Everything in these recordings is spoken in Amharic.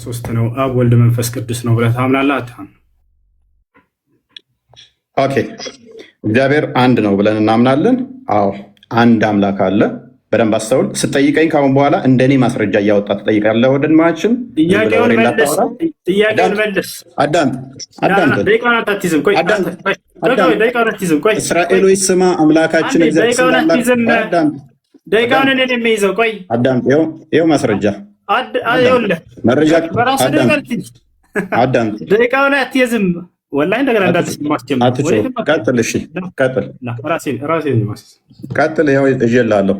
ሶስት ነው አብ ወልድ መንፈስ ቅዱስ ነው ብለህ ታምናለህ አታምንም? ኦኬ እግዚአብሔር አንድ ነው ብለን እናምናለን። አዎ አንድ አምላክ አለ። በደንብ አስተውል። ስጠይቀኝ ካሁን በኋላ እንደኔ ማስረጃ እያወጣ ትጠይቃለህ። ወንድማችን ጥያቄውን መልስ። እስራኤሎች ስማ አምላካችን ደቂቃውን እኔን የሚይዘው ቆይ ይኸው ማስረጃ መረጃ አዳምጥ። ደቂቃውን አትይዝም ወላሂ እንደገና ቀጥል። እሺ ቀጥል። ያው እላለሁ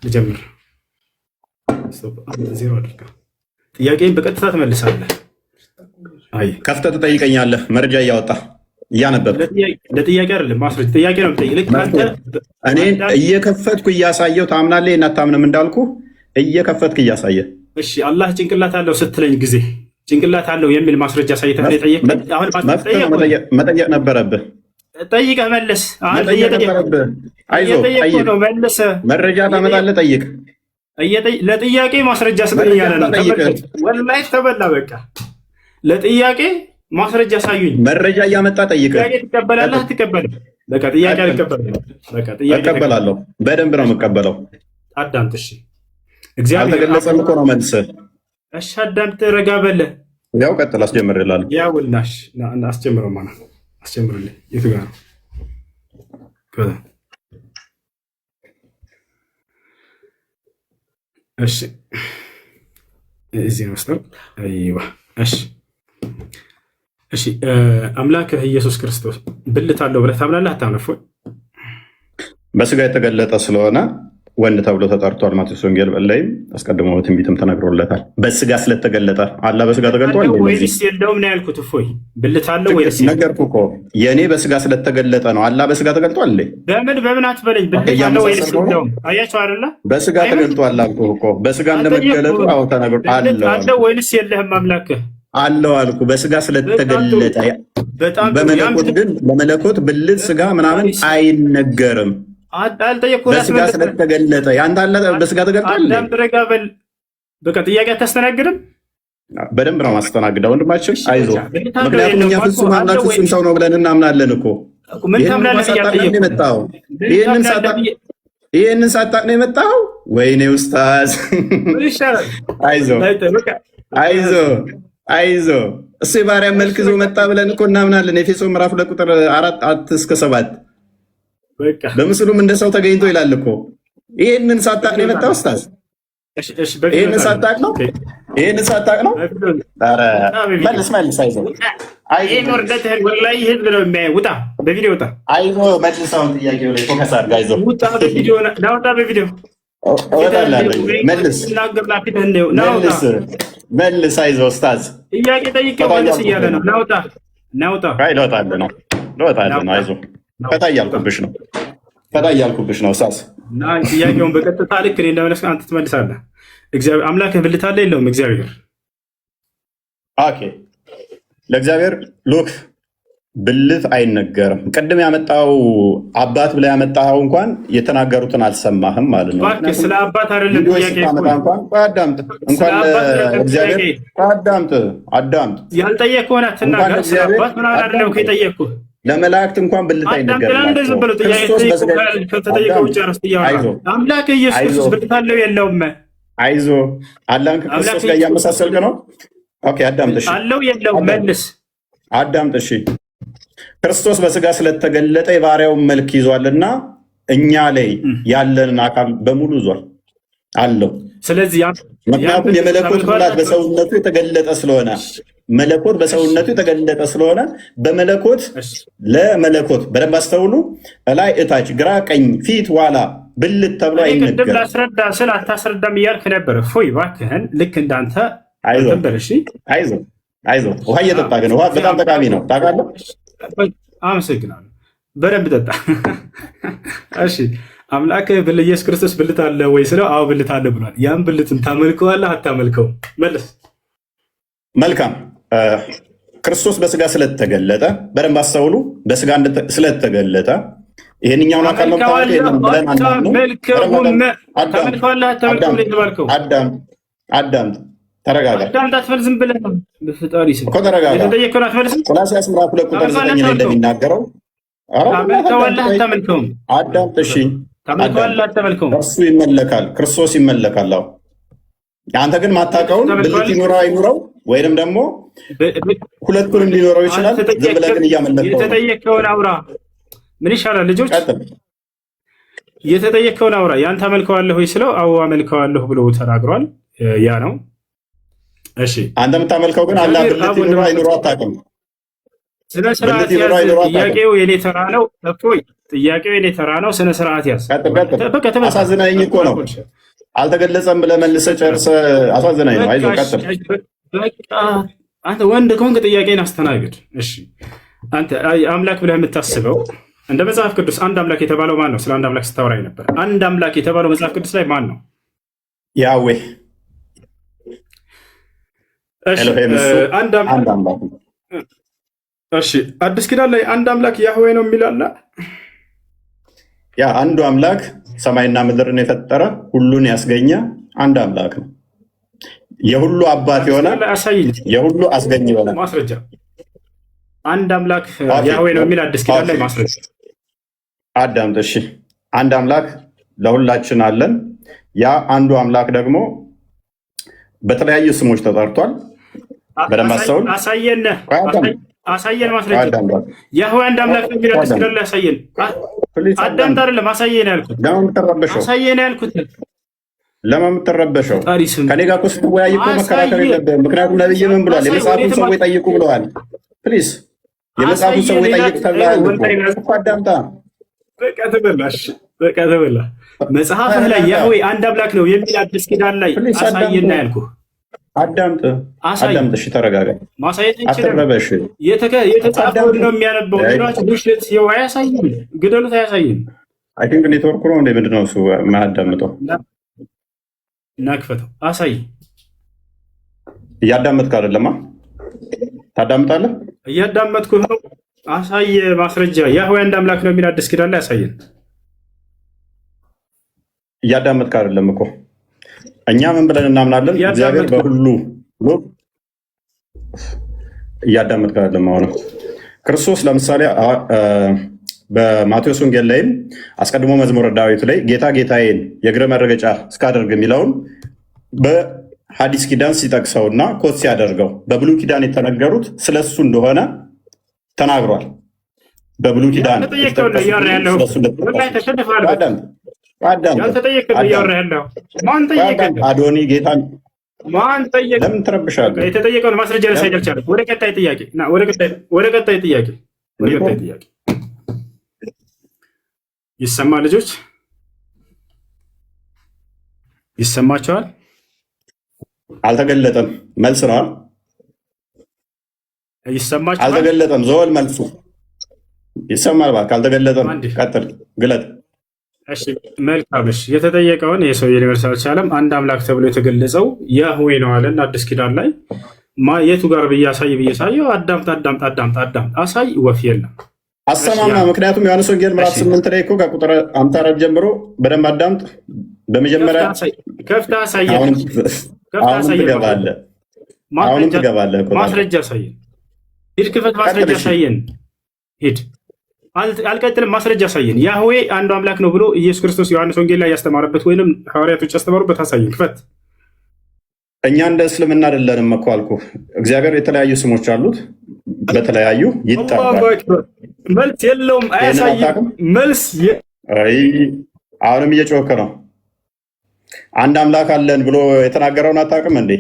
ልጀምር። ጥያቄን በቀጥታ ትመልሳለህ። ከፍተህ ትጠይቀኛለህ። መረጃ እያወጣ እያነበብክ ለጥያቄ አይደለም ማስረጃ ጥያቄ ነው የምጠይቅህ። እኔ እየከፈትኩ እያሳየው ታምናለህ እና አታምንም እንዳልኩ እየከፈትክ እያሳየህ። እሺ አላህ ጭንቅላት አለው ስትለኝ ጊዜ ጭንቅላት አለው የሚል ማስረጃ ሳይተህ ጠየቅህ። አሁን መጠየቅ ነበረብህ። ጠይቀህ መልስ። መረጃ ታመጣለህ። ጠይቅ። ለጥያቄ ማስረጃ ስጠኝ ያለ ነው። ወላሂ ተበላ። በቃ ለጥያቄ ማስረጃ ሳዩኝ። መረጃ እያመጣ ጠይቅ። ጥያቄ ትቀበላለህ አትቀበልም? በቃ ጥያቄ አልቀበልም። በቃ ጥያቄ እቀበላለሁ። በደንብ ነው የምቀበለው። አዳምጥ። እሺ እግዚአብሔር አልተገለጸም እኮ ነው መልስህ። እሺ አዳምጥ። ረጋ በለ። ያው ቀጥል። አስጀምር ይላል። ያውልናሽ አስጀምረው ማለት ነው። አስጀምርልኝ። የቱ ጋር ነው? እሺ እዚህ ነው ስጠው። አይዋ እሺ እሺ አምላክህ ኢየሱስ ክርስቶስ ብልት አለው ብለህ ታምናለህ አታምነህ? በስጋ የተገለጠ ስለሆነ ወንድ ተብሎ ተጠርቷል። ማቴዎስ ወንጌል ላይም አስቀድሞ በትንቢትም ተነግሮለታል። በስጋ ስለተገለጠ አላ በስጋ ተገልጧል ወይስ የለውም ነው ያልኩት። እፎይ ብልት አለው ወይስ ነገርኩህ እኮ የኔ በስጋ ስለተገለጠ ነው። አላ በስጋ ተገልጧል እንዴ? በምን አትበለኝ። ብልት አለው ወይስ የለውም? አያችሁ አይደለ? በስጋ ተገልጧል አልኩህ እኮ። በስጋ እንደመገለጡ አዎ ተነግሯል። አለው ወይስ የለህም? አምላክህ አለው አልኩ። በስጋ ስለተገለጠ በመለኮት ግን በመለኮት ብልት ስጋ ምናምን አይነገርም። በስጋ ስለተገለጠ ያንተ አለ በስጋ ተገልጧል። በቃ ጥያቄ አታስተናግድም። በደንብ ነው ማስተናግደው ወንድማችን፣ አይዞህ። ምክንያቱም እኛ ፍጹም አምላክ ፍጹም ሰው ነው ብለን እናምናለን እኮ። ይህንን ሳታቅ ነው የመጣው። ወይኔ ኡስታዝ፣ አይዞህ እሱ የባሪያ መልክ ይዞ መጣ ብለን እኮ እናምናለን። ኤፌሶን ምዕራፍ 2 ቁጥር 4-7 በምስሉም እንደ ሰው ተገኝቶ ይላል እኮ። ይህንን ሳታቅ ነው የመጣው ኡስታዝ? ይህንን ሳታቅ ነው? መልስ። አይዞህ መልሳውን ጥያቄው ላይ ፎከስ አድርግ። አይዞህ መልስ። አይዞህ ኡስታዝ ጥያቄ ጠይቄው መልስ እያለ ነው። ናውጣ ልወጣልህ ነው። አይዞህ ፈታ እያልኩብሽ ነው ኡስታዝ። ጥያቄውን በቀጥታ ልክ እኔ እንደመለስኩ አንተ ትመልሳለህ። እግዚአብሔር አምላክህ ብልት አለ የለውም? እግዚአብሔር ኦኬ፣ ለእግዚአብሔር ሉክ ብልት አይነገርም። ቅድም ያመጣው አባት ብላ ያመጣው እንኳን የተናገሩትን አልሰማህም ማለት ነው። ስለ አባት አይደለም ጥያቄ አዳምጥ። እንኳን እግዚአብሔር አዳምጥ። ያልጠየቅ ሆነ ትናገር። ስለ አባት ምን አይደለም ከጠየቅኩህ ለመላእክት እንኳን ብልት አይነገርም። አምላክ ኢየሱስ ክርስቶስ ብልት አለው የለውም? አይዞህ አላህን ከክርስቶስ ጋር እያመሳሰልክ ነው። ኦኬ አዳምጥ። እሺ አለው የለውም? መልስ። አዳምጥ። እሺ ክርስቶስ በስጋ ስለተገለጠ የባሪያውን መልክ ይዟልና እኛ ላይ ያለንን አካል በሙሉ ይዟል አለው። ስለዚህ ምክንያቱም የመለኮት ሙላት በሰውነቱ የተገለጠ ስለሆነ መለኮት በሰውነቱ የተገለጠ ስለሆነ በመለኮት ለመለኮት በደንብ አስተውሉ። እላይ እታች፣ ግራ ቀኝ፣ ፊት ኋላ ብልት ተብሎ አይነገርም። ቅድም ላስረዳ ስል አታስረዳም እያልክ ነበር። ፎይ እባክህን፣ ልክ እንዳንተ አይዞህ። ውሃ እየጠጣ ግን ውሃ በጣም ጠቃሚ ነው ታውቃለህ። አመሰግናለሁ። በደንብ ጠጣ። እሺ አምላክህ ኢየሱስ ክርስቶስ ብልት አለ ወይ ስለው አዎ ብልት አለ ብሏል። ያን ብልትን ታመልከዋለህ አታመልከውም? መልስ። መልካም። ክርስቶስ በስጋ ስለተገለጠ በደንብ አስተውሉ። በስጋ ስለተገለጠ ይሄንኛውን አካል ነው አዳምጥ። ተረጋጋ አዳምጥ አትበል። ዝም ብለህ ነው በፍጣሪ ስም እኮ ተረጋጋ። የተጠየቅከውን አትመልስም። ቆላስይስ ምዕራፍ 2 ቁጥር 9 ላይ እንደሚናገረው ታመልከዋለህ አታመልከውም? አዳምጥ እሺ። ታመልከዋለህ አታመልከውም? እርሱ ይመለካል፣ ክርስቶስ ይመለካል። አዎ አንተ ግን ማታውቀውን ብልት ይኖረው አይኖረው ወይንም ደግሞ ሁለቱንም ሊኖረው ይችላል። ዝም ብለህ ግን እያመለከው የተጠየቅከውን አውራ። ምን ይሻላል ልጆች? የተጠየቅከውን አውራ። ያን ታመልከዋለህ ወይ ስለው አዎ አመልከዋለሁ ብሎ ተናግሯል። ያ ነው። እሺ አንተ የምታመልከው ግን አላህ ብልት ይኖረው አይኖረው አታውቅም። ስነ ስርዓት ያዝ። ጥያቄው የኔ ተራ ነው። እፎይ ጥያቄው የኔ ተራ ነው። ስነ ስርዓት ያዝ። አሳዝናኝ እኮ ነው። አልተገለጸም ብለህ መልሰህ ጨርሰህ አሳዝናኝ ነው። አይዞህ ቀጥል። አንተ ወንድ ከሆንክ ጥያቄን አስተናግድ። እሺ አንተ አምላክ ብለህ የምታስበው እንደ መጽሐፍ ቅዱስ አንድ አምላክ የተባለው ማን ነው? ስለ አንድ አምላክ ስታወራኝ ነበር። አንድ አምላክ የተባለው መጽሐፍ ቅዱስ ላይ ማን ነው? ያዌ። አንድ አምላክ። እሺ አዲስ ኪዳን ላይ አንድ አምላክ ያህዌ ነው የሚል አለ። ያ አንዱ አምላክ ሰማይና ምድርን የፈጠረ ሁሉን ያስገኘ አንድ አምላክ ነው። የሁሉ አባት የሆነ የሁሉ አስገኝ የሆነ ማስረጃ አንድ አምላክ ያህዌ ነው የሚል አዲስ ኪዳን ላይ ማስረጃ አዳምጥ። እሺ አንድ አምላክ ለሁላችን አለን። ያ አንዱ አምላክ ደግሞ በተለያዩ ስሞች ተጠርቷል። በደንብ አስተውል። አሳየን ማስረጃ። ያህዌ አንድ አምላክ ነው የሚል አዲስ ኪዳን ላይ አሳየን። አዳምጥ አይደለም አሳየን ያልኩት። አሳየን ያልኩት ለምን የምትረበሸው? ከኔ ጋር እኮ ስትወያይ እኮ መከራከር የለብህም። ምክንያቱም ነብይ ምን ብሏል? የመጽሐፉን ሰዎች ጠይቁ ብለዋል። ፕሊዝ የመጽሐፉን ሰዎች ጠይቅ ተብለሃል እኮ አዳምጣ። በቃ ተበላ። መጽሐፍህ ላይ ያህዌ አንድ አምላክ ነው የሚል አዲስ ኪዳን ላይ አሳየን ያልኩህ። አዳምጥ። እሺ ተረጋጋ። ማሳየት አትረበሽ። የተጻፈውን ነው የሚያነበው። ውሸት አያሳይም። ግደሉት አያሳይም። አይ ቲንክ ኔትወርኩ ነው እንደ ምንድን ነው እሱ የማያዳምጠው? እናክፈተው። አሳይ። እያዳመጥክ አይደለማ? ታዳምጣለህ? እያዳመጥኩ ነው። አሳይ ማስረጃ። ያህዌ አንድ አምላክ ነው የሚል አዲስ ኪዳን ላይ አሳየን። እያዳመጥክ አይደለም እኮ። እኛ ምን ብለን እናምናለን? እግዚአብሔር በሁሉ እያዳመጥክ አይደለም። አሁን ክርስቶስ ለምሳሌ በማቴዎስ ወንጌል ላይም አስቀድሞ መዝሙረ ዳዊት ላይ ጌታ ጌታዬን የእግረ መረገጫ እስካደርግ የሚለውን በሐዲስ ኪዳን ሲጠቅሰውና ኮት ሲያደርገው በብሉይ ኪዳን የተነገሩት ስለሱ እንደሆነ ተናግሯል። በብሉይ ኪዳን አዶኒ ጌታን ማን ጠየቀ? ለምን ትረብሻለህ? የተጠየቀውን ማስረጃ ላይ ሳይደርቻለሁ። ወደ ቀጣይ ጥያቄ ይሰማ ልጆች ይሰማቸዋል? አልተገለጠም። መልስ ነው። ይሰማቸዋል? አልተገለጠም። ዘወል መልሱ ይሰማል። እባክህ አልተገለጠም። ቀጥል፣ ግለጥ። እሺ መልካም። እሺ የተጠየቀውን የሰው ሊመልስ አልቻለም። አንድ አምላክ ተብሎ የተገለጸው ያህዌ ነው አለን አዲስ ኪዳን ላይ። የቱ ጋር ብያሳየው? አዳምጥ አሳይ። ወፍ የለም አሰማማ። ምክንያቱም ዮሐንስ ወንጌል ምዕራፍ 8 ላይ እኮ ከቁጥር 54 ጀምሮ በደንብ አዳምጥ። በመጀመሪያ ከፍተህ አሳየን። አሁንም ትገባለህ። ማስረጃ አሳየን። ሂድ፣ ክፈት፣ ማስረጃ አሳየን። ሂድ። አልቀጥልም። ማስረጃ አሳየን። ያህዌ አንዱ አምላክ ነው ብሎ ኢየሱስ ክርስቶስ ዮሐንስ ወንጌል ላይ ያስተማረበት ወይንም ሐዋርያቶች ያስተማሩበት አሳየን። ክፈት። እኛ እንደ እስልምና አይደለንም እኮ አልኩህ። እግዚአብሔር የተለያዩ ስሞች አሉት፣ በተለያዩ ይጠራል። መልስ የለውም፣ አያሳይም። መልስ አሁንም እየጮኸ ነው። አንድ አምላክ አለን ብሎ የተናገረውን አታውቅም እንዴ?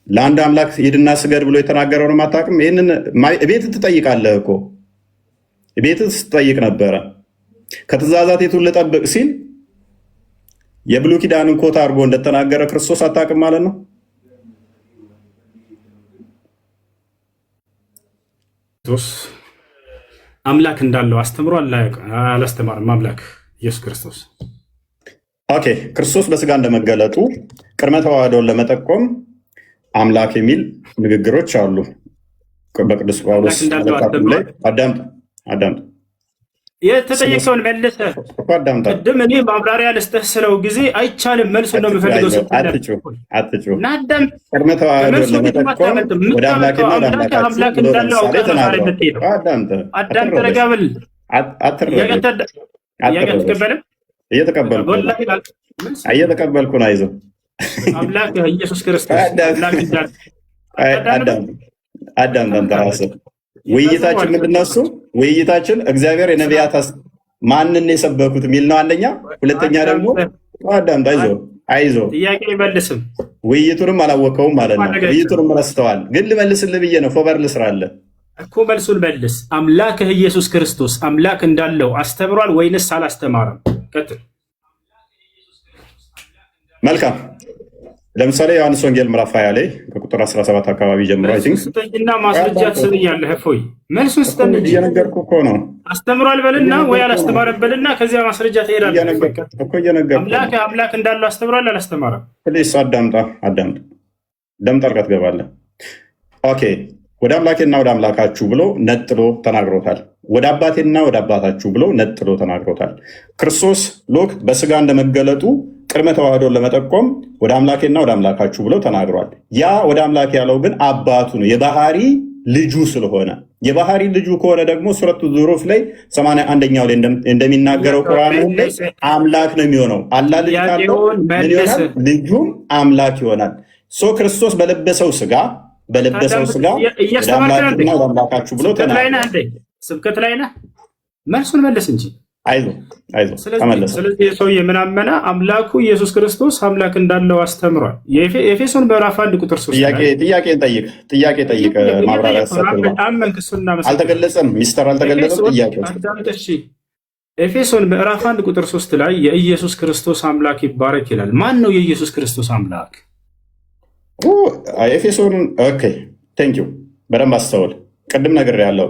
ለአንድ አምላክ ሂድና ስገድ ብሎ የተናገረውንም አታውቅም? ይህንን ቤት ትጠይቃለህ እኮ ቤት ስትጠይቅ ነበረ። ከትእዛዛት የቱን ልጠብቅ ሲል የብሉይ ኪዳንን ኮታ አድርጎ እንደተናገረ ክርስቶስ አታውቅም ማለት ነው። ክርስቶስ አምላክ እንዳለው አስተምሯል? አላስተማርም? አምላክ ኢየሱስ ክርስቶስ ኦኬ። ክርስቶስ በስጋ እንደመገለጡ ቅድመ ተዋህዶን ለመጠቆም አምላክ የሚል ንግግሮች አሉ በቅዱስ ጳውሎስ ላይ። አዳምጥ የተጠየቀውን መልሰህ ቅድም እኔ ማብራሪያ ልስጥህ ስለው ጊዜ አይቻልም መልሱን ነው የምፈልገው ስትል ቅድመ ተዋህዶ ለመጠቆም ወደ አምላክና ወደ አምላካችሁ ብሎ ለምሳሌ ተናግሯል። አዳምጥ፣ ረጋ በል። እየተቀበልኩ ነው። አይዞህ አምላክ ኢየሱስ ክርስቶስ አዳምጥ ራስህ። ውይይታችን ምንድን ነው? እሱ ውይይታችን እግዚአብሔር የነቢያት ማንን የሰበኩት የሚል ነው አንደኛ። ሁለተኛ ደግሞ አዳምጥ፣ አይዞህ ጥያቄ መልስም። ውይይቱንም አላወቀውም ማለት ነው። ውይይቱንም ረስተዋል። ግን ልመልስልህ ብዬ ነው። ፎበር ልስራለህ እኮ መልሱን መልስ። አምላክህ ኢየሱስ ክርስቶስ አምላክ እንዳለው አስተምሯል ወይንስ አላስተማረም? ቀጥል። መልካም። ለምሳሌ ዮሐንስ ወንጌል ምዕራፍ 20 ላይ ከቁጥር 17 አካባቢ ጀምሮ ስጠኝና ማስረጃ ትሰጥኛለህ። እፎይ መልሱን ስጠኝ። እየነገርኩህ እኮ ነው። አስተምሯል በልና ወይ አላስተማረም በልና ከዚያ ማስረጃ ትሄዳለህ እኮ። እየነገርኩህ አምላክ እንዳለው አስተምሯል አላስተማረም? ፕሊስ አዳምጥ። ደም ጠርቀህ ትገባለህ። ኦኬ። ወደ አምላኬና ወደ አምላካችሁ ብሎ ነጥሎ ተናግሮታል። ወደ አባቴና ወደ አባታችሁ ብሎ ነጥሎ ተናግሮታል። ክርስቶስ ሎክ በስጋ እንደመገለጡ ቅድመ ተዋህዶን ለመጠቆም ወደ አምላኬና ወደ አምላካችሁ ብሎ ተናግሯል። ያ ወደ አምላክ ያለው ግን አባቱ ነው፣ የባህሪ ልጁ ስለሆነ። የባህሪ ልጁ ከሆነ ደግሞ ሱረቱ ዙሩፍ ላይ 81ኛው ላይ እንደሚናገረው ቁርአን ላይ አምላክ ነው የሚሆነው። አላህ ልጅ ካለው ምን ይሆናል? ልጁም አምላክ ይሆናል። ክርስቶስ በለበሰው ስጋ ወደ አምላክና ወደ አምላካችሁ ብሎ ተናግሯል። ስብከት ላይ ነህ፣ መልሱን መልስ እንጂ። አይዞህ ተመለስ። ስለዚህ ሰውዬ ምን አመነ? አምላኩ ኢየሱስ ክርስቶስ አምላክ እንዳለው አስተምሯል። የኤፌሶን ምዕራፍ 1 ቁጥር 3 ጥያቄ ጠይቅ። ማብራሪያ አልተገለጸም፣ ሚስተር አልተገለጸም። ኤፌሶን ምዕራፍ 1 ቁጥር 3 ላይ የኢየሱስ ክርስቶስ አምላክ ይባረክ ይላል። ማን ነው የኢየሱስ ክርስቶስ አምላክ? ኤፌሶን ኦኬ፣ ቴንክ ዩ። በደንብ አስተውል። ቅድም ነገር ያለው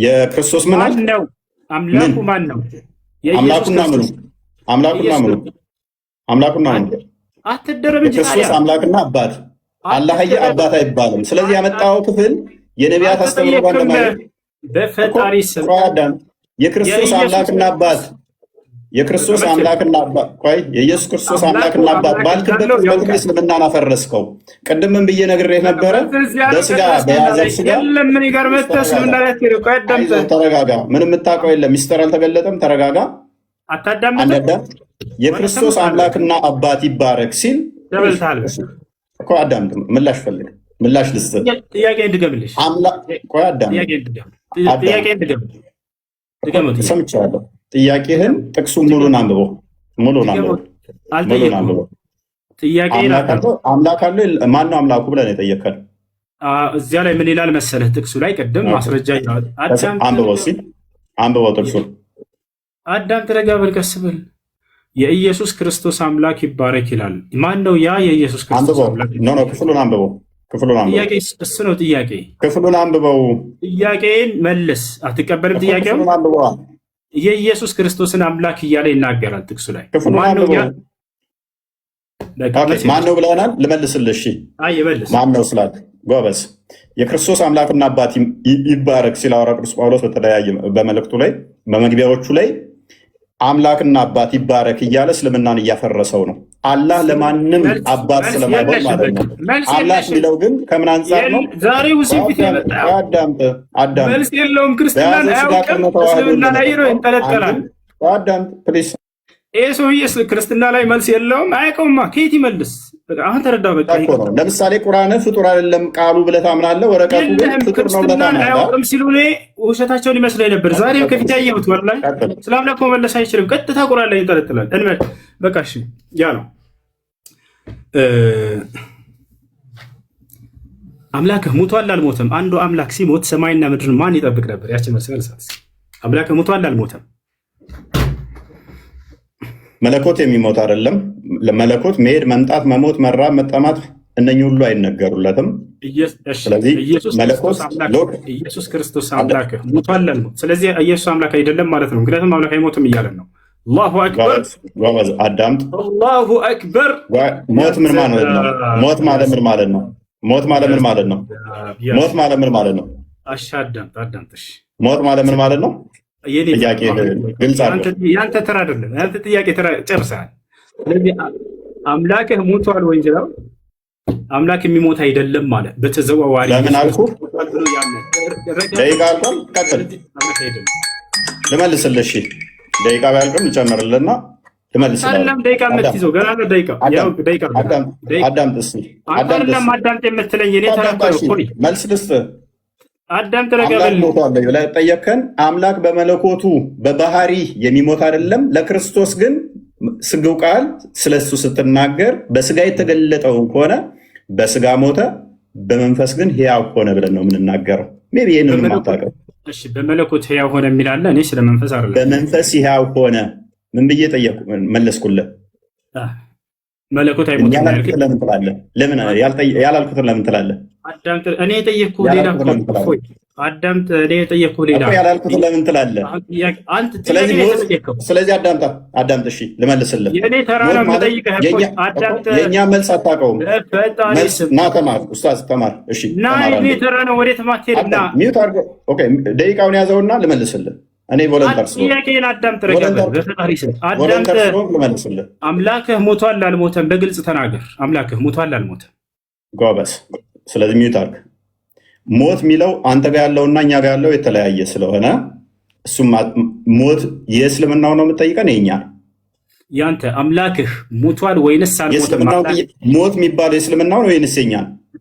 የክርስቶስ ምን ነው? አምላኩ ማን ነው? አምላኩና ምኑ አትደረብ እንጂ የክርስቶስ አምላክና አባት። አላህዬ አባት አይባልም። ስለዚህ ያመጣው ክፍል የነቢያት አስተምሮ ማለት በፈጣሪ ስም የክርስቶስ አምላክና አባት የክርስቶስ አምላክና አባት የኢየሱስ ክርስቶስ አምላክና አባት ባልክበት በክርስቶስ እስልምናን አፈረስከው። ቅድምም ብዬ ነግሬህ ነበረ። በስጋ በያዘው ስጋ ተረጋጋ። ምንም የምታውቀው የለም። ሚስጥር አልተገለጠም። ተረጋጋ። አታዳምጥ። የክርስቶስ አምላክና አባት ይባረክ ሲል እኮ አዳምጥ። ምላሽ ፈልግ። ምላሽ ልስጥ። ጥያቄ እንድገምልሽ። ሰምቻለሁ። ጥያቄህን ጥቅሱን ሙሉን አንብቦ አምላክ አለ። ማነው አምላኩ ብለን የጠየቀን? እዚያ ላይ ምን ይላል መሰለህ? ጥቅሱ ላይ ቅድም ማስረጃ አንብበው ጥቅሱን። አዳም ተረጋ በል፣ ቀስ በል። የኢየሱስ ክርስቶስ አምላክ ይባረክ ይላል። ማን ነው ያ የኢየሱስ ክርስቶስ አምላክ? ክፍሉን አንብበው። እሱ ነው ጥያቄ። ክፍሉን አንብበው። ጥያቄን መልስ። አትቀበልም ጥያቄው? የኢየሱስ ክርስቶስን አምላክ እያለ ይናገራል ጥቅሱ ላይ። ማን ነው ብለናል? ልመልስልህ። ማን ነው ስላል ጎበዝ። የክርስቶስ አምላክና አባት ይባረክ ሲል ሐዋርያው ቅዱስ ጳውሎስ በተለያየ በመልእክቱ ላይ በመግቢያዎቹ ላይ አምላክና አባት ይባረክ እያለ እስልምናን እያፈረሰው ነው። አላህ ለማንም አባት ስለማይሆን ማለት ነው። አምላክ የሚለው ግን ከምን አንጻር ነው? ዛሬ ውስጥ አዳምጥ። መልስ የለውም። ክርስትናን አያውቅም። እስልምና ላይ ነው ይንጠለጠላል። አዳምጥ ፕሊስ። ይህ ሰውዬ ክርስትና ላይ መልስ የለውም። አያውቀውማ። ከየት ይመልስ? አሁን ተረዳ። በቃ ለምሳሌ ቁርአን ፍጡር አይደለም ቃሉ ብለህ ታምናለህ። ወረቀቱ ግን ፍጡር ነው ብለህ ታምናለህ። አያውቅም ሲሉ እኔ ውሸታቸውን ይመስለኝ ነበር። ዛሬም ከፊት ያየሁት ወላሂ ስለ አምላክ መመለስ አይችልም። ቀጥታ ቁርአን ላይ ይንጠለጥላል። በቃ እሺ፣ ያ ነው አምላክህ ሙቷል አልሞተም? አንዱ አምላክ ሲሞት ሰማይና ምድርን ማን ይጠብቅ ነበር? ያችን መልሳት። አምላክህ ሙቷል አልሞተም? መለኮት የሚሞት አይደለም። ለመለኮት መሄድ፣ መምጣት፣ መሞት፣ መራብ፣ መጠማት እነኚህ ሁሉ አይነገሩለትም። ስለዚህ ኢየሱስ ክርስቶስ አምላክህ ሙቷል አልሞተም? ስለዚህ ኢየሱስ አምላክ አይደለም ማለት ነው። ምክንያቱም አምላክ አይሞትም እያለን ነው። አላሁ አክበር። አዳምጥ። አላሁ አክበር። ሞት ምን ማለት ነው? ሞት ማለት ምን ማለት ነው? ሞት ማለት ምን ማለት ነው? ሞት ማለት ምን ማለት ነው? አዳምጥ። ሞት ማለት ምን ማለት ነው? ጥያቄ ግልጽ አድርገህ ያንተ ተራ አይደለም። ያንተ ጥያቄ ተራ ጨርሰሃል። ስለዚህ አምላክህ ሞቷል ወይ ይላል። አምላክ የሚሞት አይደለም ማለት በተዘዋዋሪ ለምን አልኩህ? ደቂቃ አልቋል። ቀጥል። ልመልስልህ። እሺ ደቂቃ ቢያልቅም ልጨምርልህና ልመልስልህ። አይደለም ደቂቃ የምትይዘው ገና ነው። ደቂቃ ያው ደቂቃ አዳምጥ እስኪ። አይደለም አዳምጥ የምትለኝ እኔ ተናገርኩ እኮ መልስ ልስጥህ። አዳምጥ ረጋበል ብለህ ጠየቅከን። አምላክ በመለኮቱ በባህሪ የሚሞት አይደለም። ለክርስቶስ ግን ስግው ቃል ስለሱ ስትናገር በስጋ የተገለጠውን ከሆነ በስጋ ሞተ፣ በመንፈስ ግን ሕያው ሆነ ብለን ነው የምንናገረው። ሜይ ቢ ይህንን ማታውቀው። እሺ በመለኮት ሕያው ሆነ የሚላለ እኔ ስለ መንፈስ አይደለም። በመንፈስ ሕያው ሆነ ምን ብዬ ጠየቁ? መለስኩልህ። መለኮት አይሞትም ለምን ትላለህ? ለምን ያላልኩትን ለምን ትላለህ? አዳምጥ። እኔ የጠየቅኩህ ሌላ እኮ አዳምጥ። እኔ የጠየቅኩህ ሌላ ያላልኩትን ለምን ትላለህ? ስለዚህ አዳምጥ። እሺ ልመልስልህ። የእኔ ተራ ነው የምጠይቅህ። አዳምጥ። የእኛ መልስ አታውቀውም። ና ተማር፣ ኡስታዝ ተማር። እሺ ና፣ የእኔ ተራ ነው። ወዴትም አትሄድም። ና ሚውት አድርገህ ደቂቃውን ያዘውና ልመልስልህ። እኔ ቮለንተር ጥያቄን አዳምጥ። ረጋበል በፈጣሪ ስም አዳምጥ። ልመልስልህ። አምላክህ ሞቷል አልሞተም? በግልጽ ተናገር። አምላክህ ሞቷል አልሞተም? ጎበዝ። ስለዚህ ሚውት አድርግ። ሞት የሚለው አንተ ጋር ያለውና እኛ ጋር ያለው የተለያየ ስለሆነ እሱም ሞት የእስልምናው ነው የምጠይቀን የኛ ያንተ አምላክህ ሞቷል ወይንስ አልሞተም? ሞት የሚባለው የእስልምናው ነው ወይንስ የኛ?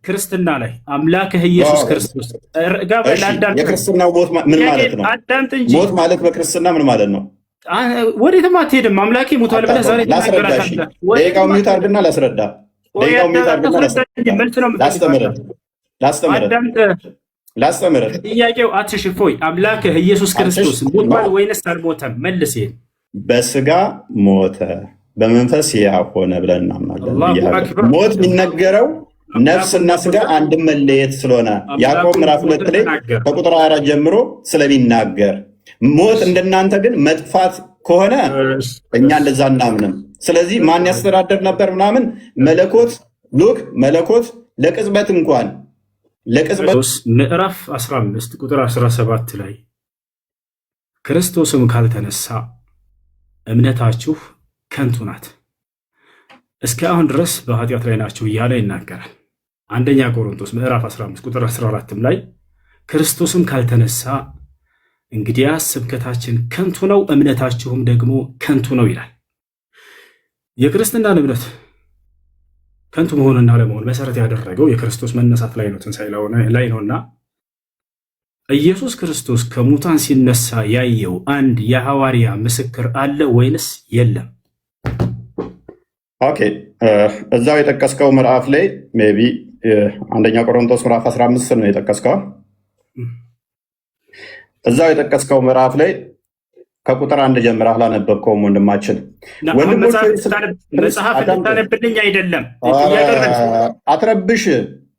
ክርስትና ላይ አምላክህ ኢየሱስ ክርስቶስ የክርስትናው ሞት ምን ማለት ነው? ሞት ማለት በክርስትና ምን ማለት ነው? ወዴትም አትሄድም። አምላኬ ሞቷል ብለህ ዛሬ ላስረዳ። ደቂቃው ሚውት አድርግና ላስረዳ። ላስተምርህ። ጥያቄው አትሽፎይ። አምላክህ ኢየሱስ ክርስቶስ ሞቷል ወይንስ አልሞተም? መልስ። በስጋ ሞተ፣ በመንፈስ ሕያው ሆነ ብለን እናምናለን። ሞት የሚነገረው ነፍስና ስጋ አንድ መለየት ስለሆነ ያዕቆብ ምዕራፍ 2 ላይ ከቁጥር 4 ጀምሮ ስለሚናገር፣ ሞት እንደናንተ ግን መጥፋት ከሆነ እኛ እንደዛ እናምንም። ስለዚህ ማን ያስተዳደር ነበር ምናምን መለኮት ለቅጽበት እንኳን ምዕራፍ 15 ቁጥር 17 ላይ ክርስቶስም ካልተነሳ እምነታችሁ ከንቱ ናት፣ እስከ አሁን ድረስ በኃጢአት ላይ ናችሁ እያለ ይናገራል። አንደኛ ቆሮንቶስ ምዕራፍ 15 ቁጥር 14 ላይ ክርስቶስም ካልተነሳ እንግዲያስ ስብከታችን ከንቱ ነው፣ እምነታችሁም ደግሞ ከንቱ ነው ይላል። የክርስትናን እምነት ከንቱ መሆንና ለመሆን መሰረት ያደረገው የክርስቶስ መነሳት ላይ ነው፣ ትንሣኤ ላይ ነውና ኢየሱስ ክርስቶስ ከሙታን ሲነሳ ያየው አንድ የሐዋርያ ምስክር አለ ወይንስ የለም? ኦኬ፣ እዛው የጠቀስከው ምዕራፍ ላይ ሜይ ቢ አንደኛ ቆሮንቶስ ምዕራፍ 15 ነው የጠቀስከው። እዛው የጠቀስከው ምዕራፍ ላይ ከቁጥር 1 ጀምረህ አላነበብከውም ወንድማችን። መጽሐፍ እንድታነብልኝ አይደለም፣ አትረብሽ።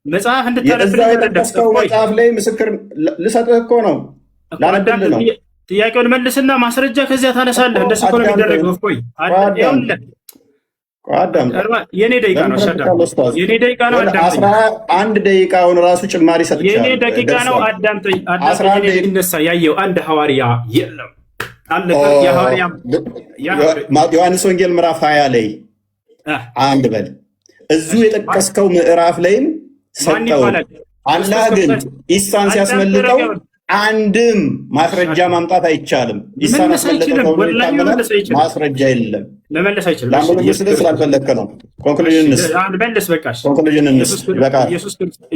መጽሐፍ እንድታነብልኝ የጠቀስከው መጽሐፍ ላይ ምስክር ልሰጥህ እኮ ነው፣ ላነብልህ ነው። ጥያቄውን መልስና ማስረጃ ከዚያ ታነሳለህ። እንደሱ እኮ ነው የሚደረገው። ቆይ የኔ ደቂቃ ነው፣ የኔ ደቂቃ ነው። አንድ ደቂቃውን ራሱ ጭማሪ ሰጥቻለሁ። የኔ ደቂቃ ነው። አዳምጠኝ። ሲነሳ ያየው አንድ ሐዋርያ የለም። ዮሐንስ ወንጌል ምዕራፍ 20 ላይ አንድ በል እዚሁ የጠቀስከው ምዕራፍ ላይም ሰጠው። አላህ ግን ኢሳን ሲያስመልጠው አንድም ማስረጃ ማምጣት አይቻልም። ኢሳን አስመለጠው ማስረጃ የለም። መመለስ አይችልም። ለአንዱ ስላልፈለግክ ነው። ኮንክሉዥን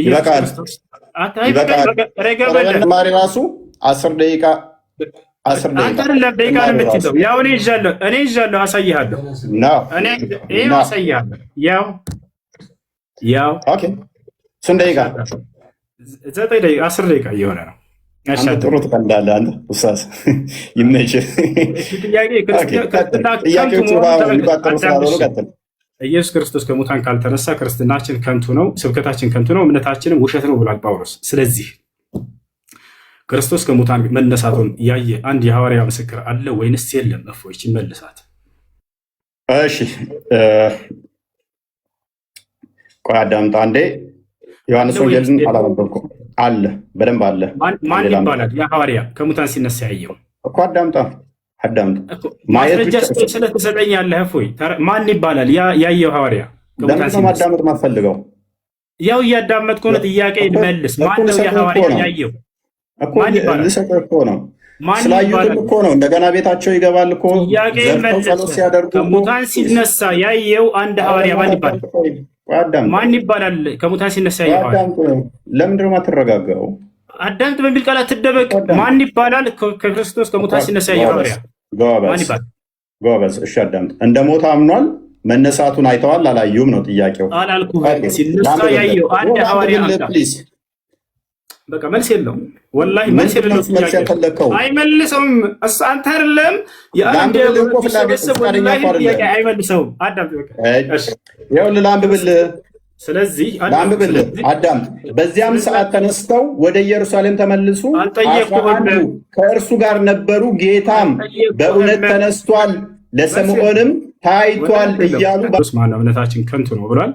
ይበቃል። ራሱ 10 ደቂቃ አንተ አይደለም ደቂቃ ነው የምትይዘው። ያው እኔ ይዣለሁ፣ አሳይሃለሁ። ይኸው አሳይሃለሁ። ያው ኦኬ፣ ስንት ደቂቃ? 9 ደቂቃ 10 ደቂቃ እየሆነ ነው። ጥሩ ትቀልዳለህ አንተ ኡስታዝ፣ ይመችህ። ኢየሱስ ክርስቶስ ከሙታን ካልተነሳ ክርስትናችን ከንቱ ነው፣ ስብከታችን ከንቱ ነው፣ እምነታችንም ውሸት ነው ብሏል ጳውሎስ። ስለዚህ ክርስቶስ ከሙታን መነሳቱን ያየ አንድ የሐዋርያ ምስክር አለ ወይንስ የለም? እፎይች መልሳት። እሺ ቆይ አዳምጣ አንዴ። ዮሐንስ ወንጌልን አላነበብኩም። አለ፣ በደንብ አለ። ማን ይባላል? የሐዋርያ ከሙታን ሲነሳ ያየው እኮ አዳምጣ ማስረጃ ስለተሰጠኛለህ እፎይ ማን ይባላል ያየው ሐዋርያ? ለምን ነው ማዳመጥ ማትፈልገው? ያው እያዳመጥኩ ነው። ጥያቄ መልስ። ማን ነው የሐዋርያ ያየው? ማን ይባላል? እኮ ነው ስላዩትም እኮ ነው። እንደገና ቤታቸው ይገባል እኮ ዘርተው ጸሎት ሲያደርጉ ከሙታን ሲነሳ ያየው አንድ ሐዋርያ ማን ይባላል? ማን ይባላል? ከሙታን ሲነሳ ያየው ሐዋርያ ለምንድን ነው የማትረጋጋው? አዳምጥ በሚል ቃል አትደበቅ። ማን ይባላል? ከክርስቶስ ከሙታን ሲነሳ ያየው ሐዋርያ ማን ይባላል? ጎበዝ። እሺ አዳምጥ። እንደ ሞተ አምኗል። መነሳቱን አይተዋል አላዩም ነው ጥያቄው። አላልኩህም። ሲነሳ ያየው አንድ ሐዋርያ በቃ መልስ የለውም። ወላሂ መልስ የለውም። አይመልሰውም። አንተ አይደለም የአንድ ቤተሰብ ወላሂ ጥያቄ አይመልሰውም። አዳምጥ በቃ ይኸውልህ ላንብብልህ። ስለዚህ ላንብብልህ አዳምጥ። በዚያም ሰዓት ተነስተው ወደ ኢየሩሳሌም ተመልሱ፣ ከእርሱ ጋር ነበሩ። ጌታም በእውነት ተነስቷል፣ ለስምዖንም ታይቷል እያሉ ማነው እምነታችን ከንቱ ነው ብሏል።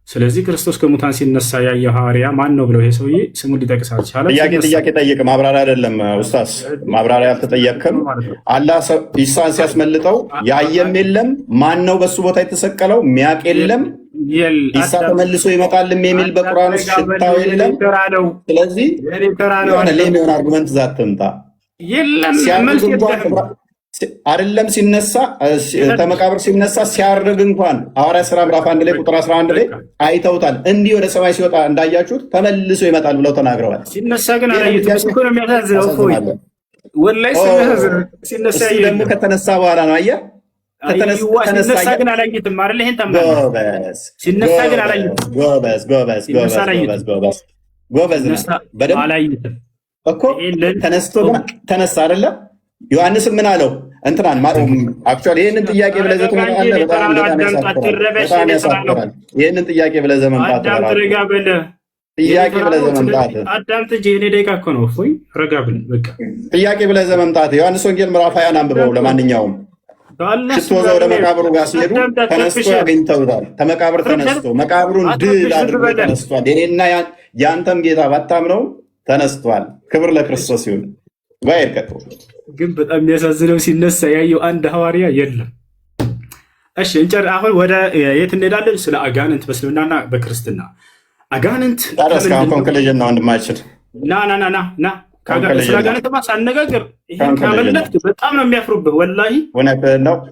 ስለዚህ ክርስቶስ ከሙታን ሲነሳ ያየ ሐዋርያ ማን ነው ብለው ይሄ ሰውዬ ስሙን ሊጠቅስ አልቻለም። ጥያቄ ጠይቅ። ማብራሪያ አይደለም ኡስታዝ፣ ማብራሪያ አልተጠየቅም። አላህ ኢሳን ሲያስመልጠው ያየም የለም፣ ማን ነው በሱ ቦታ የተሰቀለው ሚያቅ የለም፣ ኢሳ ተመልሶ ይመጣልም የሚል በቁርአን ውስጥ ሽታው የለም። ስለዚህ የሆነ ሌም የሆነ አርጉመንት ዛት ትምጣ አይደለም ሲነሳ ተመቃብር ሲነሳ ሲያርግ እንኳን ሐዋርያት ሥራ ምዕራፍ 1 ላይ ቁጥር 11 ላይ አይተውታል። እንዲህ ወደ ሰማይ ሲወጣ እንዳያችሁት ተመልሶ ይመጣል ብለው ተናግረዋል። ሲነሳ ግን አላየሁትም። እሱ ነው የሚያሳዝነው። ወላሂ ሲነሳ ደግሞ ከተነሳ በኋላ ነው። አየህ ሲነሳ ግን አላየሁትም አይደል? ይሄን ተማር። ሲነሳ ግን አላየሁትም። ጎበዝ በደምብ አላየሁትም እኮ ተነሳ አይደለ? ዮሐንስም ምን አለው? እንትናን አክቹዋሊ ይህንን ጥያቄ ብለህ ዘህ ትመጣለህ። በጣም ያሳፍራል። ይህንን ጥያቄ ብለህ ዘህ መምጣት ጥያቄ ብለህ ዘህ መምጣት አዳምጥ እንጂ እኔ ደቂቃ እኮ ነው። እፎይ ረጋ ብለህ በቃ ጥያቄ ብለህ ዘህ መምጣት። ዮሐንስ ወንጌል ምዕራፍ 20 አንብበው። ለማንኛውም ሽቶ ይዘው ወደ መቃብሩ ጋር ሲሄዱ ተነስቶ ያገኝተውታል። ከመቃብር ተነስቶ መቃብሩን ድል አድርጎ ተነስቷል። የኔና የአንተም ጌታ ባታምነው ተነስቷል። ክብር ለክርስቶስ ይሁን። ግን በጣም የሚያሳዝነው ሲነሳ ያየው አንድ ሐዋርያ የለም። እሺ እንጨር። አሁን ወደ የት እንሄዳለን? ስለ አጋንንት በእስልምናና በክርስትና አጋንንት ኮንክሉዥን ነው ወንድማችን። ና ስለ አጋንንት ሳነጋገር ይሄን ካመለጥክ በጣም ነው የሚያፍሩብህ። ወላሂ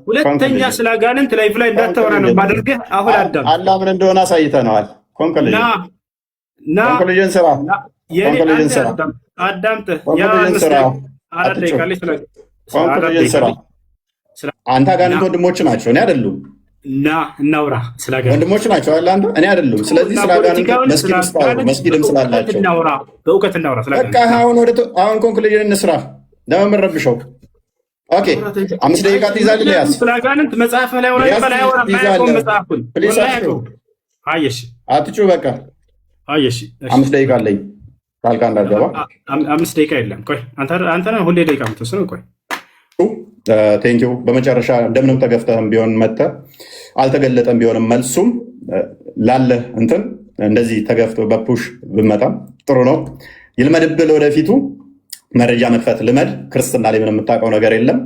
ሁለተኛ ስለ አጋንንት ላይፍ ላይ እንዳታወራ ነው ማድረግህ። አሁን አላህ ምን እንደሆነ አሳይተነዋል። ኮንክሉዥን ስራ አዳምጥህ አንተ አጋንንት ወንድሞች ናቸው፣ እኔ አይደሉም። እናውራ ስለ ወንድሞች ናቸው አለ አንተ፣ እኔ አይደሉም። ስለዚህ ስለ አጋንንት መስጊድም ስላላቸው በእውቀት እናውራ። በቃ አሁን ኮንክሉዥን እንስራ። ለምን ረብሸው? ኦኬ 5 ደቂቃ ትይዛለህ። ያዝ ስለ አጋንንት መጽሐፍ ላይ አትጩህ። በቃ 5 ደቂቃ አለኝ። ካልካ እንዳገባ 5 ደቂቃ የለም። ቆይ አንተ ነህ ሁሌ ደቂቃ የምትወስነው። ቆይ ቴንኪው። በመጨረሻ እንደምንም ተገፍተህም ቢሆን መተህ አልተገለጠም ቢሆንም መልሱም ላለ እንትን እንደዚህ ተገፍቶ በፑሽ ብመጣም ጥሩ ነው። ይልመድብህ ወደፊቱ መረጃ መክፈት ልመድ። ክርስትና ላይ ምንም የምታውቀው ነገር የለም።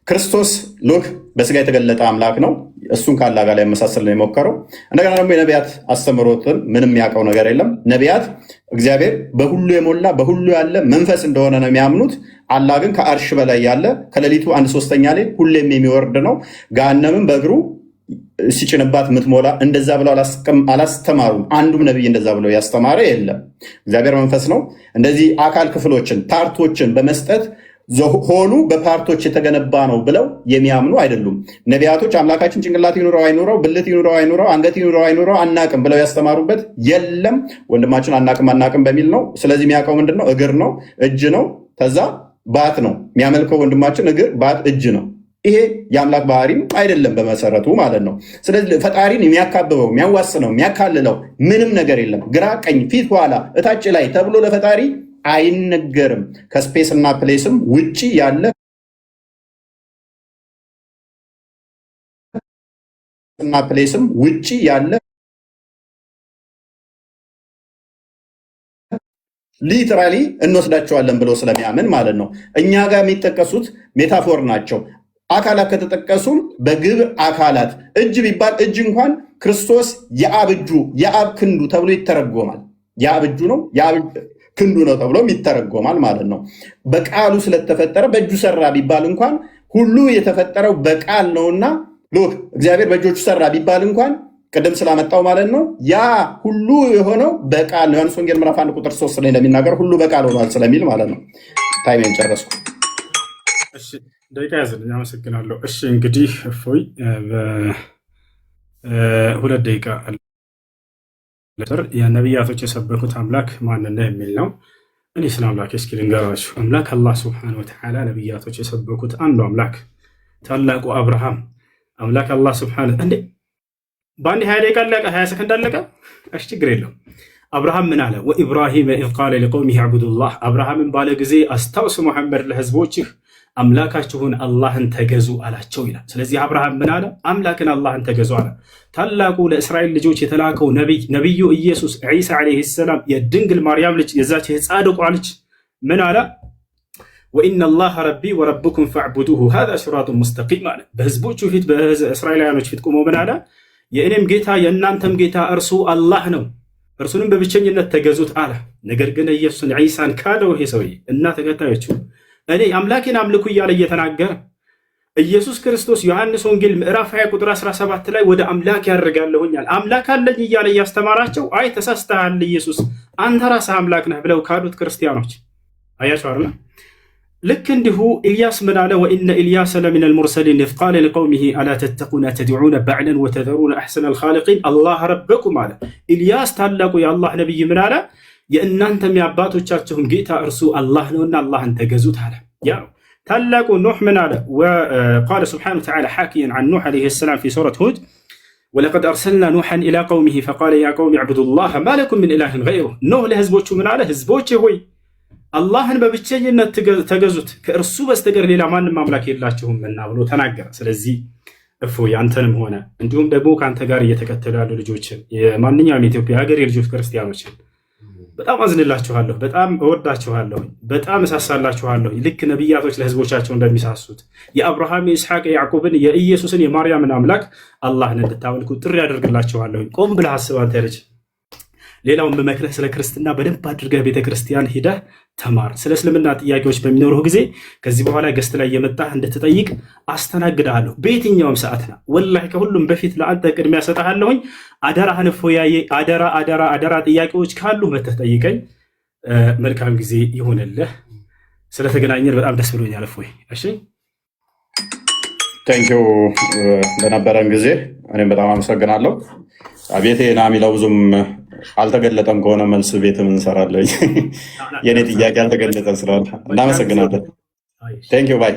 ክርስቶስ ሎክ በስጋ የተገለጠ አምላክ ነው። እሱን ከአላህ ጋር ያመሳሰል ነው የሞከረው። እንደገና ደግሞ የነቢያት አስተምህሮትን ምንም ያውቀው ነገር የለም። ነቢያት እግዚአብሔር በሁሉ የሞላ በሁሉ ያለ መንፈስ እንደሆነ ነው የሚያምኑት። አላህ ግን ከአርሽ በላይ ያለ ከሌሊቱ 1/3 ላይ ሁሌም የሚወርድ ነው። ገሃነምን በእግሩ ሲጭንባት የምትሞላ እንደዛ ብለው አላስተማሩም። አንዱም ነቢይ እንደዛ ብለው ያስተማረ የለም። እግዚአብሔር መንፈስ ነው። እንደዚህ አካል ክፍሎችን ፓርቶችን በመስጠት ሆሉ በፓርቶች የተገነባ ነው ብለው የሚያምኑ አይደሉም። ነቢያቶች አምላካችን ጭንቅላት ይኑረው አይኑረው፣ ብልት ይኑረው አይኑረው፣ አንገት ይኑረው አይኑረው አናቅም ብለው ያስተማሩበት የለም። ወንድማችን አናቅም በሚል ነው። ስለዚህ የሚያውቀው ምንድን ነው? እግር ነው፣ እጅ ነው፣ ከዛ ባት ነው የሚያመልከው። ወንድማችን እግር፣ ባት፣ እጅ ነው። ይሄ የአምላክ ባህሪም አይደለም በመሰረቱ ማለት ነው። ስለዚህ ፈጣሪን የሚያካብበው የሚያዋስነው የሚያካልለው ምንም ነገር የለም። ግራ ቀኝ፣ ፊት ኋላ፣ እታች ላይ ተብሎ ለፈጣሪ አይነገርም። ከስፔስ እና ፕሌስም ውጪ ያለ እና ፕሌስም ውጪ ያለ ሊትራሊ እንወስዳቸዋለን ብሎ ስለሚያምን ማለት ነው። እኛ ጋር የሚጠቀሱት ሜታፎር ናቸው። አካላት ከተጠቀሱም በግብር አካላት እጅ ቢባል እጅ እንኳን ክርስቶስ የአብ እጁ የአብ ክንዱ ተብሎ ይተረጎማል። የአብ እጁ ነው የአብ ክንዱ ነው ተብሎም ይተረጎማል ማለት ነው። በቃሉ ስለተፈጠረ በእጁ ሰራ ቢባል እንኳን ሁሉ የተፈጠረው በቃል ነውና ሉክ እግዚአብሔር በእጆቹ ሰራ ቢባል እንኳን ቅድም ስላመጣው ማለት ነው ያ ሁሉ የሆነው በቃል ነው። ዮሐንስ ወንጌል ምዕራፍ 1 ቁጥር 3 ላይ እንደሚናገር ሁሉ በቃል ሆኗል ስለሚል ማለት ነው። ታይሜን ጨረስኩ። እሺ ደቂቃ ያዝልኝ። አመሰግናለሁ። እሺ እንግዲህ እፎይ በሁለት ደቂቃ የነቢያቶች የሰበኩት አምላክ ማንና የሚል ነው። እኔ ስለ አምላክ እስኪ ልንገራችሁ። አምላክ አላህ ሱብሓነሁ ወተዓላ ነቢያቶች የሰበኩት አንዱ አምላክ ታላቁ አብርሃም አምላክ አላህ ሱብሓነሁ እንዴ በአንድ 20 ደቂቃ አለቀ፣ 20 ሰከንድ አለቀ። እሺ ችግር የለውም። አብርሃም ምን አለ? ወኢብራሂም ኢዝ ቃለ ሊቀውሚሂ አዕቡዱላህ። አብርሃምን ባለ ጊዜ አስታውስ ሙሐመድ ለህዝቦችህ አምላካችሁን አላህን ተገዙ አላቸው ይላል። ስለዚህ አብርሃም ምን አለ? አምላክን አላህን ተገዙ አለ። ታላቁ ለእስራኤል ልጆች የተላከው ነቢዩ ኢየሱስ ዒሳ ዓለይሂ ሰላም የድንግል ማርያም ልጅ የዛች የጻድቋ ልጅ ምን አለ? ወኢነ አላህ ረቢ ወረብኩም ፈዕቡዱሁ ሃዛ ሲራጡን ሙስተቂም አለ። በህዝቦቹ ፊት በእስራኤላውያኖች ፊት ቆሞ ምን አለ? የእኔም ጌታ የእናንተም ጌታ እርሱ አላህ ነው፣ እርሱንም በብቸኝነት ተገዙት አለ። ነገር ግን ኢየሱስን ዒሳን ካደው ይሄ ሰውዬ እና ተከታዮቹ እኔ አምላኬን አምልኩ እያለ እየተናገረ ኢየሱስ ክርስቶስ ዮሐንስ ወንጌል ምዕራፍ 20 ቁጥር 17 ላይ ወደ አምላክ ያደርጋለሁኛል አምላክ አለኝ እያለ እያስተማራቸው አይ ተሳስተሃል ኢየሱስ አንተ ራስህ አምላክ ነህ ብለው ካዱት ክርስቲያኖች አያችሁ አይደል? ልክ እንዲሁ ኢልያስ ምን አለ? ወኢነ ኢልያስ ለሚን አልሙርሰሊን ኢዝ ቃለ ሊቀውሚሂ አላ ተተቁነ ተድዑነ በዕለን ወተዘሩነ አሕሰነ አልኻሊቂን አላህ ረበኩም አለ። ኢልያስ ታላቁ የአላህ ነቢይ ምን አለ? የእናንተም የአባቶቻችሁም ጌታ እርሱ አላህ ነውና አላህን ተገዙት አለ። ያ ታላቁ ኑሕ ምን አለ? ወቃለ ስብሓነሁ ወተዓላ ሓኪየን ዐን ኑሕ ዓለይሂ ሰላም ፊ ሱረት ሁድ ወለቀድ አርሰልና ኑሐን ኢላ ቀውሚሂ ፈቃለ ያ ቀውሚ ዕቡዱላህ ማ ለኩም ሚን ኢላሂን ገይሩህ። ኑሕ ለህዝቦቹ ምን አለ? ህዝቦቼ ሆይ አላህን በብቸኝነት ተገዙት ከእርሱ በስተቀር ሌላ ማንም አምላክ የላችሁምና ብሎ ተናገረ። ስለዚህ እፎይ አንተንም ሆነ እንዲሁም ደግሞ ከአንተ ጋር እየተከተሉ ያሉ ልጆችን የማንኛውም የኢትዮጵያ ሀገር የልጆች ክርስቲያኖችን በጣም አዝንላችኋለሁ፣ በጣም እወዳችኋለሁ፣ በጣም እሳሳላችኋለሁ። ልክ ነቢያቶች ለህዝቦቻቸው እንደሚሳሱት የአብርሃም የኢስሐቅ የያዕቆብን የኢየሱስን የማርያምን አምላክ አላህን እንድታመልኩ ጥሪ ያደርግላችኋለሁ። ቆም ብለህ አስብ አንተ ልጅ። ሌላውን በመክረህ ስለ ክርስትና በደንብ አድርገህ ቤተክርስቲያን ሂደህ ተማር። ስለ እስልምና ጥያቄዎች በሚኖሩህ ጊዜ ከዚህ በኋላ ገስት ላይ የመጣህ እንድትጠይቅ አስተናግድሃለሁ በየትኛውም ሰዓትና ወላሂ ከሁሉም በፊት ለአንተ ቅድሚያ ሰጥሃለሁኝ። አደራህን እፎያዬ፣ አደራ ጥያቄዎች ካሉ መተህ ጠይቀኝ። መልካም ጊዜ ይሆንልህ። ስለተገናኘን በጣም ደስ ብሎኛል እፎይ። እሺ ቴንኪው ለነበረን ጊዜ እኔም በጣም አመሰግናለሁ። ቤቴ ና የሚለው ብዙም አልተገለጠም ከሆነ መልስ ቤትም እንሰራለን። የኔ ጥያቄ አልተገለጠም ስለሆነ እናመሰግናለን። ቴንኪው ባይ